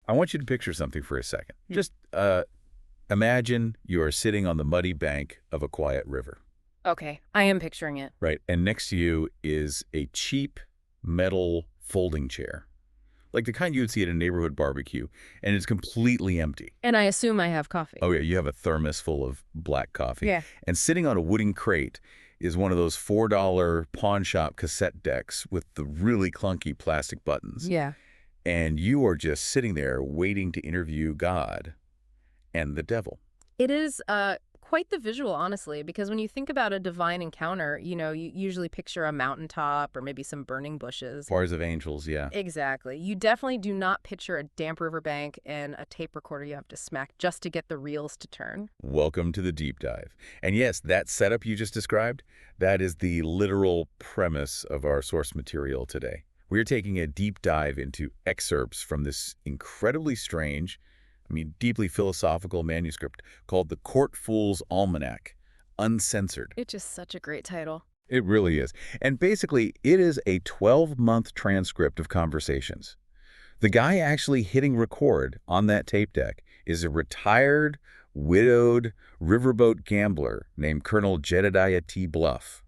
I want you to picture something for a second. Just imagine you are sitting on the muddy bank of a quiet river. Okay, I am picturing it. Right, and next to you is a cheap metal folding chair, like the kind you would see at a neighborhood barbecue, and it's completely empty. And I assume I have coffee. Oh yeah, you have a thermos full of black coffee. Yeah. And sitting on a wooden crate is one of those $4 pawn shop cassette decks with the really clunky plastic buttons. Yeah. And you are just sitting there waiting to interview God and the devil. It is quite the visual, honestly, because when you think about a divine encounter, you usually picture a mountaintop or maybe some burning bushes. Bars of angels, yeah. Exactly. You definitely do not picture a damp riverbank and a tape recorder you have to smack just to get the reels to turn. Welcome to the deep dive. And yes, that setup you just described, that is the literal premise of our source material today. We're taking a deep dive into excerpts from this incredibly strange, deeply philosophical manuscript called The Court Fool's Almanac, Uncensored. It's just such a great title. It really is. And basically, it is a 12-month transcript of conversations. The guy actually hitting record on that tape deck is a retired, widowed riverboat gambler named Colonel Jedediah T. Bluff,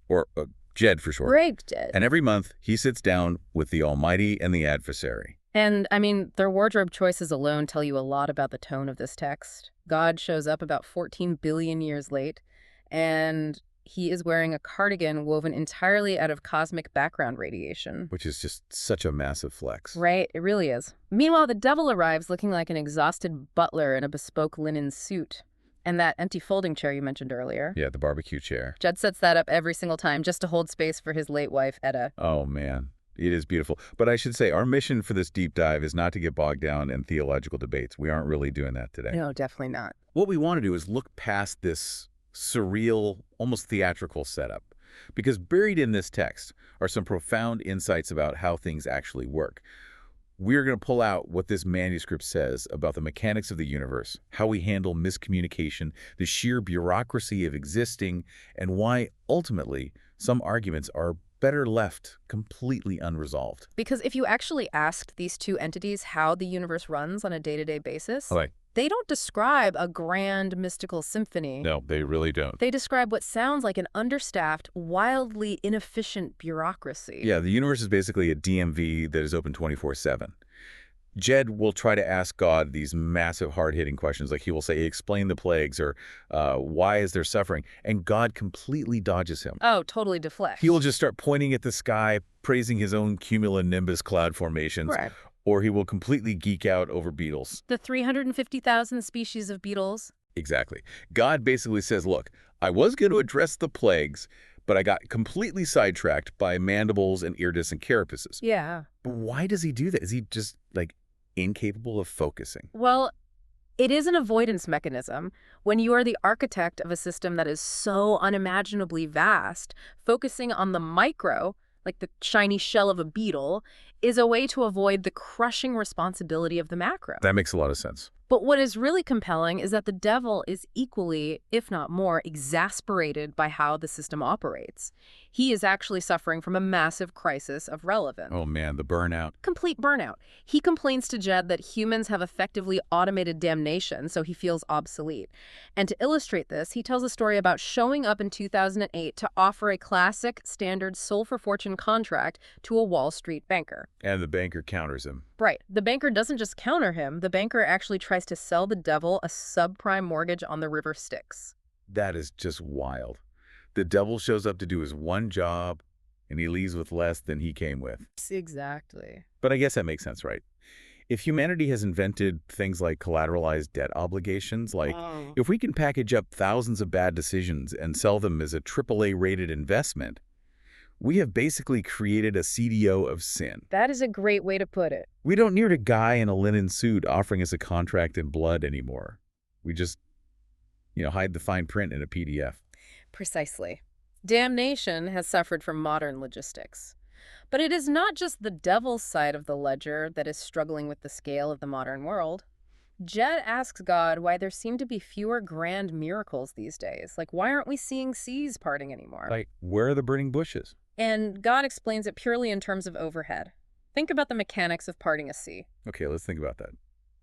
or Jed for short. Great, Jed. And every month, he sits down with the Almighty and the adversary. And, their wardrobe choices alone tell you a lot about the tone of this text. God shows up about 14 billion years late, and he is wearing a cardigan woven entirely out of cosmic background radiation. Which is just such a massive flex. Right, it really is. Meanwhile, the devil arrives looking like an exhausted butler in a bespoke linen suit. And that empty folding chair you mentioned earlier. Yeah, the barbecue chair. Jed sets that up every single time just to hold space for his late wife, Etta. Oh, man. It is beautiful. But I should say, our mission for this deep dive is not to get bogged down in theological debates. We aren't really doing that today. No, definitely not. What we want to do is look past this surreal, almost theatrical setup. Because buried in this text are some profound insights about how things actually work. We're going to pull out what this manuscript says about the mechanics of the universe, how we handle miscommunication, the sheer bureaucracy of existing, and why, ultimately, some arguments are better left completely unresolved. Because if you actually asked these two entities how the universe runs on a day-to-day basis, they don't describe a grand mystical symphony. No, they really don't. They describe what sounds like an understaffed, wildly inefficient bureaucracy. Yeah, the universe is basically a DMV that is open 24/7. Jed will try to ask God these massive, hard-hitting questions, like he will say, explain the plagues, or why is there suffering? And God completely dodges him. Oh, totally deflects. He will just start pointing at the sky, praising his own cumulonimbus cloud formations. Right. Or he will completely geek out over beetles. The 350,000 species of beetles. Exactly. God basically says, look, I was going to address the plagues, but I got completely sidetracked by mandibles and iridescent and carapaces. Yeah. But why does he do that? Is he just, incapable of focusing? Well, it is an avoidance mechanism. When you are the architect of a system that is so unimaginably vast, focusing on the micro, like the shiny shell of a beetle, is a way to avoid the crushing responsibility of the macro. That makes a lot of sense. But what is really compelling is that the devil is equally, if not more, exasperated by how the system operates. He is actually suffering from a massive crisis of relevance. Oh man, the burnout. Complete burnout. He complains to Jed that humans have effectively automated damnation, so he feels obsolete. And to illustrate this, he tells a story about showing up in 2008 to offer a classic, standard soul for fortune contract to a Wall Street banker. And the banker counters him. Right. The banker doesn't just counter him. The banker actually tries to sell the devil a subprime mortgage on the river Styx. That is just wild. The devil shows up to do his one job, and he leaves with less than he came with. Exactly. But I guess that makes sense, right? If humanity has invented things like collateralized debt obligations, if we can package up thousands of bad decisions and sell them as a AAA-rated investment, we have basically created a CDO of sin. That is a great way to put it. We don't need a guy in a linen suit offering us a contract in blood anymore. We just, hide the fine print in a PDF. Precisely. Damnation has suffered from modern logistics. But it is not just the devil's side of the ledger that is struggling with the scale of the modern world. Jed asks God why there seem to be fewer grand miracles these days. Why aren't we seeing seas parting anymore? Where are the burning bushes? And God explains it purely in terms of overhead. Think about the mechanics of parting a sea. Okay, let's think about that.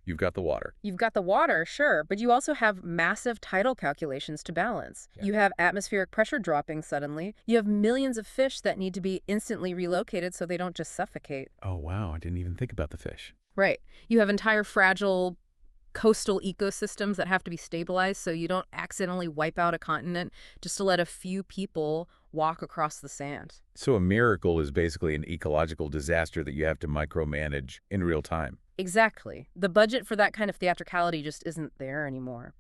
You've got the water. You've got the water, sure, but you also have massive tidal calculations to balance. Yeah. You have atmospheric pressure dropping suddenly. You have millions of fish that need to be instantly relocated so they don't just suffocate. Oh, wow, I didn't even think about the fish. Right. You have entire fragile coastal ecosystems that have to be stabilized so you don't accidentally wipe out a continent just to let a few people walk across the sand. So a miracle is basically an ecological disaster that you have to micromanage in real time. Exactly. The budget for that kind of theatricality just isn't there anymore.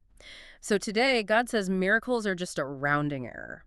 So today, God says miracles are just a rounding error.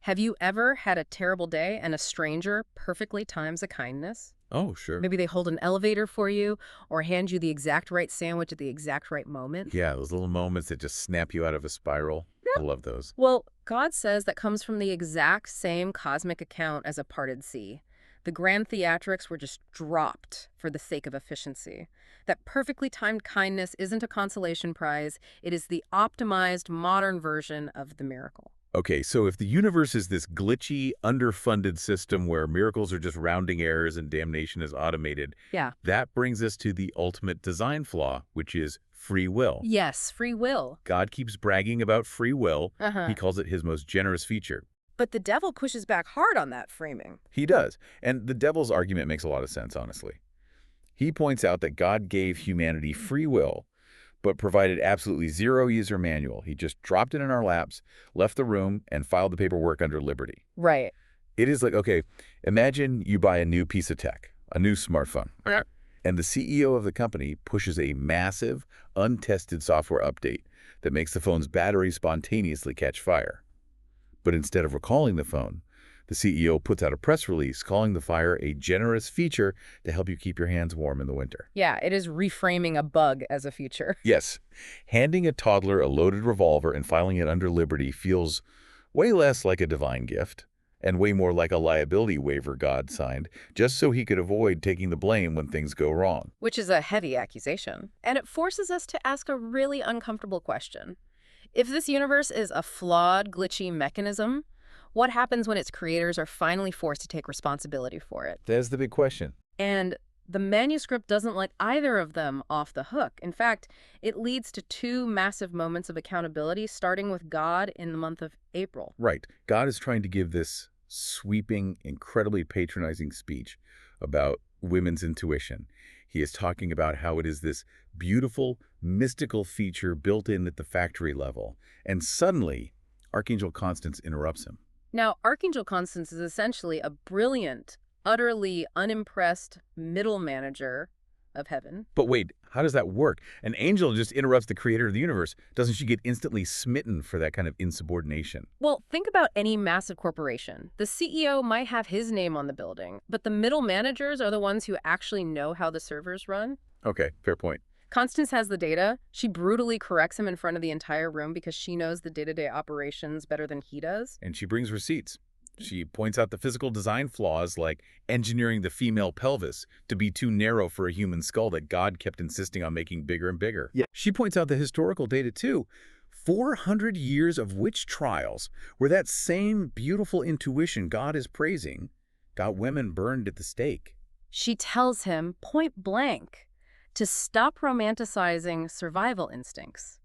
Have you ever had a terrible day and a stranger perfectly times a kindness? Oh, sure. Maybe they hold an elevator for you or hand you the exact right sandwich at the exact right moment. Yeah, those little moments that just snap you out of a spiral. I love those. Well, God says that comes from the exact same cosmic account as a parted sea. The grand theatrics were just dropped for the sake of efficiency. That perfectly timed kindness isn't a consolation prize. It is the optimized modern version of the miracle. Okay, so if the universe is this glitchy, underfunded system where miracles are just rounding errors and damnation is automated, Yeah. that brings us to the ultimate design flaw, which is free will. Yes, free will. God keeps bragging about free will. Uh-huh. He calls it his most generous feature. But the devil pushes back hard on that framing. He does. And the devil's argument makes a lot of sense, honestly. He points out that God gave humanity free will, but provided absolutely zero user manual. He just dropped it in our laps, left the room, and filed the paperwork under liberty. Right. It is like, okay, imagine you buy a new piece of tech, a new smartphone, and the CEO of the company pushes a massive, untested software update that makes the phone's battery spontaneously catch fire. But instead of recalling the phone, the CEO puts out a press release calling the fire a generous feature to help you keep your hands warm in the winter. Yeah, it is reframing a bug as a feature. Yes, handing a toddler a loaded revolver and filing it under liberty feels way less like a divine gift and way more like a liability waiver God signed just so he could avoid taking the blame when things go wrong. Which is a heavy accusation. And it forces us to ask a really uncomfortable question. If this universe is a flawed, glitchy mechanism, what happens when its creators are finally forced to take responsibility for it? That's the big question. And the manuscript doesn't let either of them off the hook. In fact, it leads to two massive moments of accountability, starting with God in the month of April. Right. God is trying to give this sweeping, incredibly patronizing speech about women's intuition. He is talking about how it is this beautiful, mystical feature built in at the factory level. And suddenly, Archangel Constance interrupts him. Now, Archangel Constance is essentially a brilliant, utterly unimpressed middle manager of heaven. But wait, how does that work? An angel just interrupts the creator of the universe. Doesn't she get instantly smitten for that kind of insubordination? Well, think about any massive corporation. The CEO might have his name on the building, but the middle managers are the ones who actually know how the servers run. Okay, fair point. Constance has the data. She brutally corrects him in front of the entire room because she knows the day-to-day operations better than he does. And she brings receipts. She points out the physical design flaws like engineering the female pelvis to be too narrow for a human skull that God kept insisting on making bigger and bigger. Yeah. She points out the historical data too. 400 years of witch trials where that same beautiful intuition God is praising got women burned at the stake. She tells him point blank to stop romanticizing survival instincts.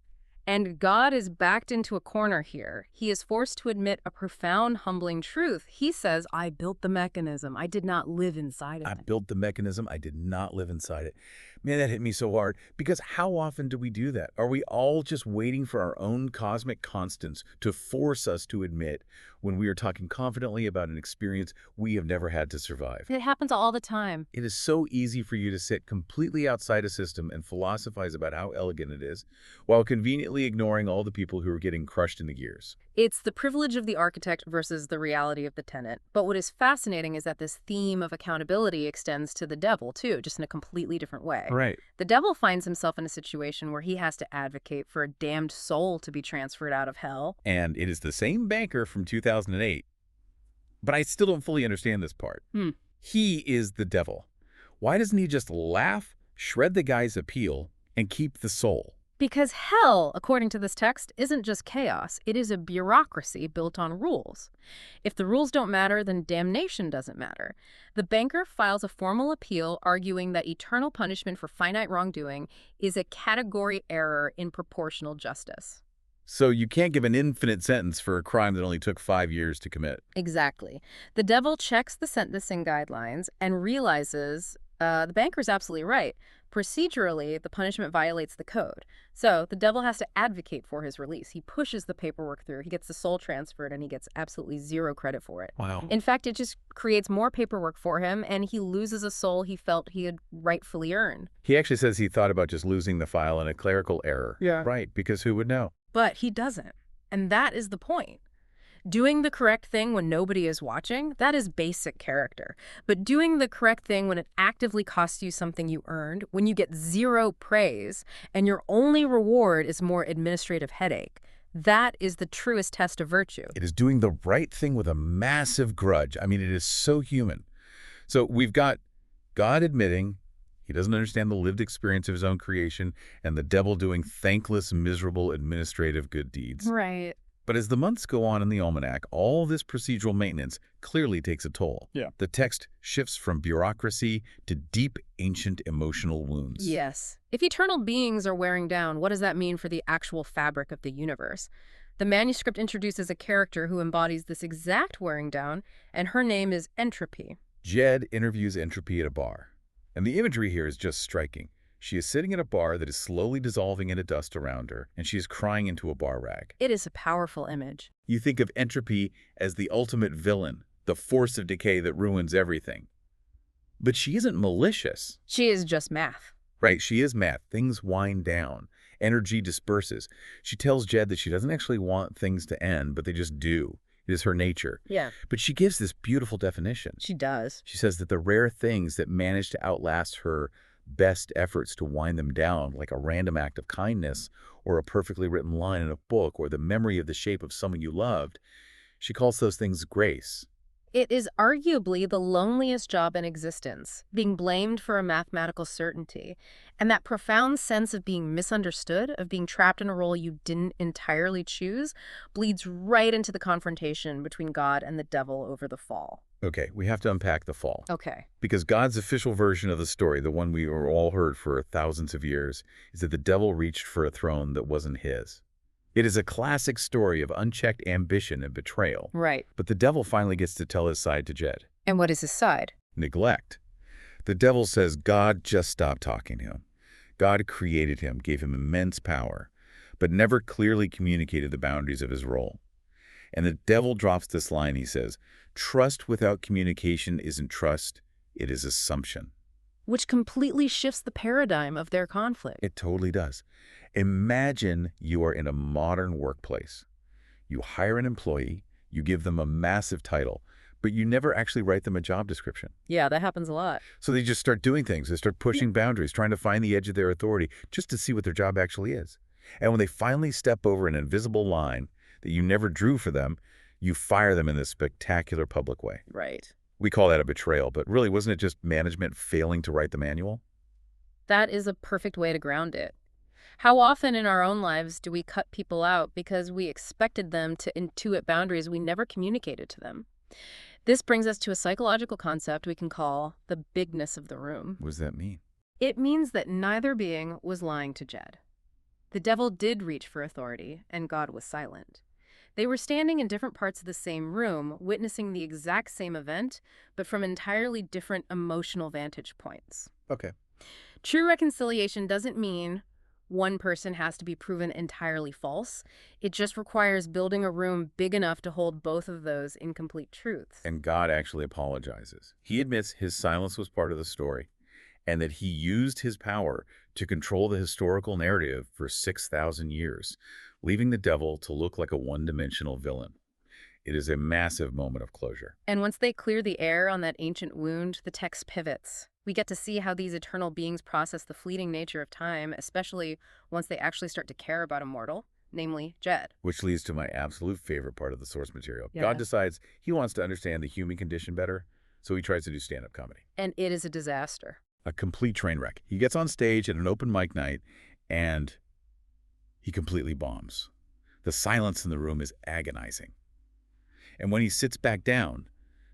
And God is backed into a corner here. He is forced to admit a profound, humbling truth. He says, I built the mechanism. I did not live inside of I it. built the mechanism. I did not live inside it. Man, that hit me so hard. Because how often do we do that? Are we all just waiting for our own cosmic constants to force us to admit when we are talking confidently about an experience we have never had to survive? It happens all the time. It is so easy for you to sit completely outside a system and philosophize about how elegant it is, while conveniently ignoring all the people who are getting crushed in the gears. It's the privilege of the architect versus the reality of the tenant. But what is fascinating is that this theme of accountability extends to the devil, too, just in a completely different way. Right. The devil finds himself in a situation where he has to advocate for a damned soul to be transferred out of hell. And it is the same banker from 2008. But I still don't fully understand this part. He is the devil. Why doesn't he just laugh, shred the guy's appeal, and keep the soul? Because hell, according to this text, isn't just chaos. It is a bureaucracy built on rules. If the rules don't matter, then damnation doesn't matter. The banker files a formal appeal arguing that eternal punishment for finite wrongdoing is a category error in proportional justice. So you can't give an infinite sentence for a crime that only took 5 years to commit. Exactly. The devil checks the sentencing guidelines and realizes the banker's absolutely right. Procedurally, the punishment violates the code. So the devil has to advocate for his release. He pushes the paperwork through, he gets the soul transferred, and he gets absolutely zero credit for it. Wow. In fact, it just creates more paperwork for him, and he loses a soul he felt he had rightfully earned. He actually says he thought about just losing the file in a clerical error. Yeah. Right, because who would know? But he doesn't. And that is the point. Doing the correct thing when nobody is watching, that is basic character. But doing the correct thing when it actively costs you something you earned, when you get zero praise, and your only reward is more administrative headache, that is the truest test of virtue. It is doing the right thing with a massive grudge. I mean, it is so human. So we've got God admitting he doesn't understand the lived experience of his own creation, and the devil doing thankless, miserable administrative good deeds. Right. But as the months go on in the Almanac, all this procedural maintenance clearly takes a toll. Yeah. The text shifts from bureaucracy to deep, ancient emotional wounds. Yes. If eternal beings are wearing down, what does that mean for the actual fabric of the universe? The manuscript introduces a character who embodies this exact wearing down, and her name is Entropy. Jed interviews Entropy at a bar. And the imagery here is just striking. She is sitting at a bar that is slowly dissolving into dust around her, and she is crying into a bar rag. It is a powerful image. You think of Entropy as the ultimate villain, the force of decay that ruins everything. But she isn't malicious. She is just math. Right, she is math. Things wind down. Energy disperses. She tells Jed that she doesn't actually want things to end, but they just do. It is her nature. Yeah. But she gives this beautiful definition. She does. She says that the rare things that manage to outlast her best efforts to wind them down, like a random act of kindness or a perfectly written line in a book or the memory of the shape of someone you loved, she calls those things grace. It is arguably the loneliest job in existence, being blamed for a mathematical certainty. And that profound sense of being misunderstood, of being trapped in a role you didn't entirely choose, bleeds right into the confrontation between God and the devil over the fall. Okay, we have to unpack the fall. Okay. Because God's official version of the story, the one we all heard for thousands of years, is that the devil reached for a throne that wasn't his. It is a classic story of unchecked ambition and betrayal. Right. But the devil finally gets to tell his side to Jed. And what is his side? Neglect. The devil says God just stopped talking to him. God created him, gave him immense power, but never clearly communicated the boundaries of his role. And the devil drops this line, he says, trust without communication isn't trust, it is assumption. Which completely shifts the paradigm of their conflict. It totally does. Imagine you are in a modern workplace. You hire an employee, you give them a massive title, but you never actually write them a job description. Yeah, that happens a lot. So they just start doing things. They start pushing boundaries, trying to find the edge of their authority just to see what their job actually is. And when they finally step over an invisible line that you never drew for them, you fire them in this spectacular public way. Right. We call that a betrayal, but really, wasn't it just management failing to write the manual? That is a perfect way to ground it. How often in our own lives do we cut people out because we expected them to intuit boundaries we never communicated to them? This brings us to a psychological concept we can call the bigness of the room. What does that mean? It means that neither being was lying to Jed. The devil did reach for authority, and God was silent. They were standing in different parts of the same room, witnessing the exact same event, but from entirely different emotional vantage points. Okay. True reconciliation doesn't mean one person has to be proven entirely false. It just requires building a room big enough to hold both of those incomplete truths. And God actually apologizes. He admits his silence was part of the story and that he used his power to control the historical narrative for 6,000 years, leaving the devil to look like a one-dimensional villain. It is a massive moment of closure. And once they clear the air on that ancient wound, the text pivots. We get to see how these eternal beings process the fleeting nature of time, especially once they actually start to care about a mortal, namely Jed. Which leads to my absolute favorite part of the source material. Yeah. God decides he wants to understand the human condition better, so he tries to do stand-up comedy. And it is a disaster. A complete train wreck. He gets on stage at an open mic night, and He completely bombs. The silence in the room is agonizing. And when he sits back down,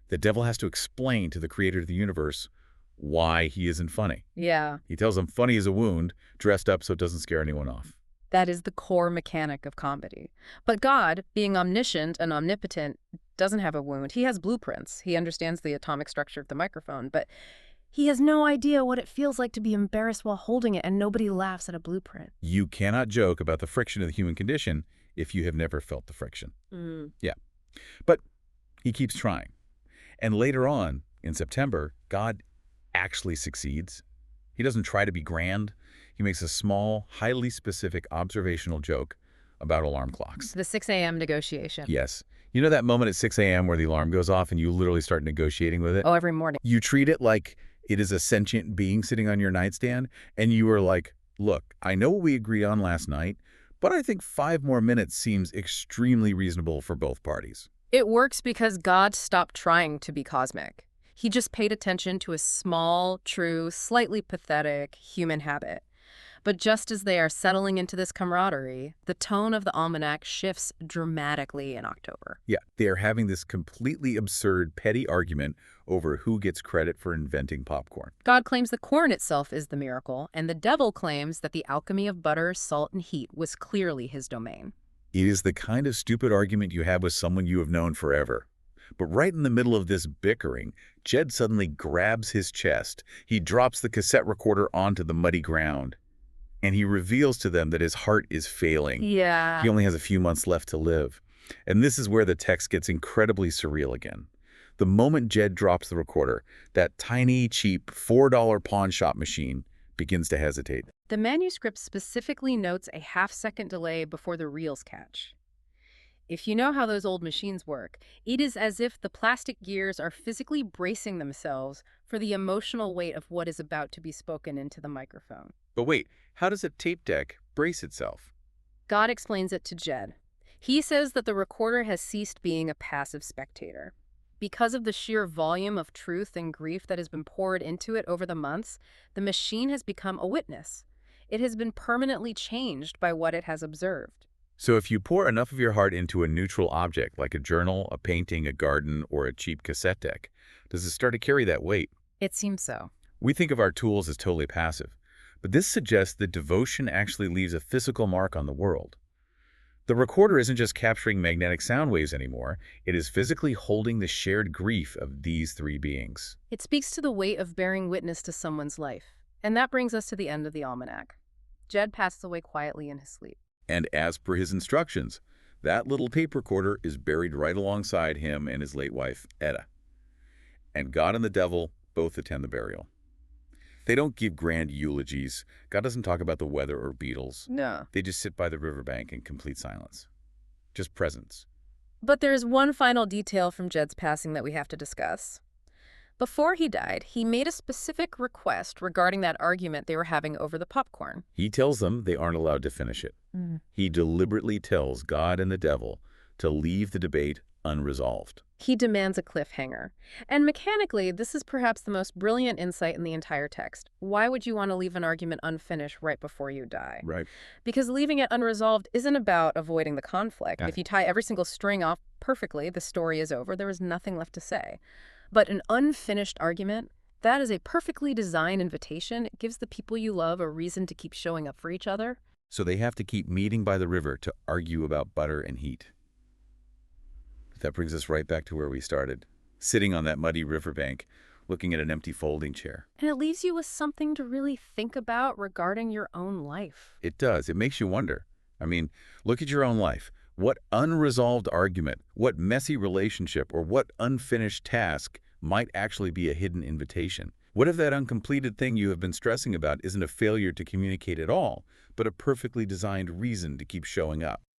the devil has to explain to the creator of the universe why he isn't funny. Yeah, He tells him funny is a wound, dressed up so it doesn't scare anyone off. that is the core mechanic of comedy. But God, being omniscient and omnipotent, doesn't have a wound. He has blueprints. He understands the atomic structure of the microphone, but he has no idea what it feels like to be embarrassed while holding it, and nobody laughs at a blueprint. You cannot joke about the friction of the human condition if you have never felt the friction. Yeah. But he keeps trying. And later on, in September, God actually succeeds. He doesn't try to be grand. He makes a small, highly specific observational joke about alarm clocks. The 6 a.m. negotiation. Yes. You know that moment at 6 a.m. where the alarm goes off and you literally start negotiating with it? Oh, every morning. You treat it like it is a sentient being sitting on your nightstand, and you are like, look, I know what we agreed on last night, but I think 5 more minutes seems extremely reasonable for both parties. It works because God stopped trying to be cosmic. He just paid attention to a small, true, slightly pathetic human habit. But just as they are settling into this camaraderie, the tone of the Almanac shifts dramatically in October. Yeah, they are having this completely absurd, petty argument over who gets credit for inventing popcorn. God claims the corn itself is the miracle, and the devil claims that the alchemy of butter, salt, and heat was clearly his domain. It is the kind of stupid argument you have with someone you have known forever. But right in the middle of this bickering, Jed suddenly grabs his chest. He drops the cassette recorder onto the muddy ground. And he reveals to them that his heart is failing. Yeah. He only has a few months left to live. And this is where the text gets incredibly surreal again. The moment Jed drops the recorder, that tiny, cheap $4 pawn shop machine begins to hesitate. The manuscript specifically notes a half-second delay before the reels catch. If you know how those old machines work, it is as if the plastic gears are physically bracing themselves for the emotional weight of what is about to be spoken into the microphone. But wait, how does a tape deck brace itself? God explains it to Jed. He says that the recorder has ceased being a passive spectator. Because of the sheer volume of truth and grief that has been poured into it over the months, the machine has become a witness. It has been permanently changed by what it has observed. So if you pour enough of your heart into a neutral object, like a journal, a painting, a garden, or a cheap cassette deck, does it start to carry that weight? It seems so. We think of our tools as totally passive, but this suggests that devotion actually leaves a physical mark on the world. The recorder isn't just capturing magnetic sound waves anymore, it is physically holding the shared grief of these 3 beings. It speaks to the weight of bearing witness to someone's life. And that brings us to the end of the Almanac. Jed passes away quietly in his sleep. And as per his instructions, that little tape recorder is buried right alongside him and his late wife, Etta. And God and the devil both attend the burial. They don't give grand eulogies. God doesn't talk about the weather or Beatles. No. They just sit by the riverbank in complete silence. Just presence. But there is one final detail from Jed's passing that we have to discuss. Before he died, he made a specific request regarding that argument they were having over the popcorn. He tells them they aren't allowed to finish it. He deliberately tells God and the devil to leave the debate unresolved. He demands a cliffhanger. And mechanically, this is perhaps the most brilliant insight in the entire text. Why would you want to leave an argument unfinished right before you die? Right. Because leaving it unresolved isn't about avoiding the conflict. Yeah. If you tie every single string off perfectly, the story is over. There is nothing left to say. But an unfinished argument, that is a perfectly designed invitation. It gives the people you love a reason to keep showing up for each other. So they have to keep meeting by the river to argue about butter and heat. That brings us right back to where we started, sitting on that muddy riverbank, looking at an empty folding chair. And it leaves you with something to really think about regarding your own life. It does. It makes you wonder. I mean, look at your own life. What unresolved argument, what messy relationship, or what unfinished task might actually be a hidden invitation? What if that uncompleted thing you have been stressing about isn't a failure to communicate at all, but a perfectly designed reason to keep showing up?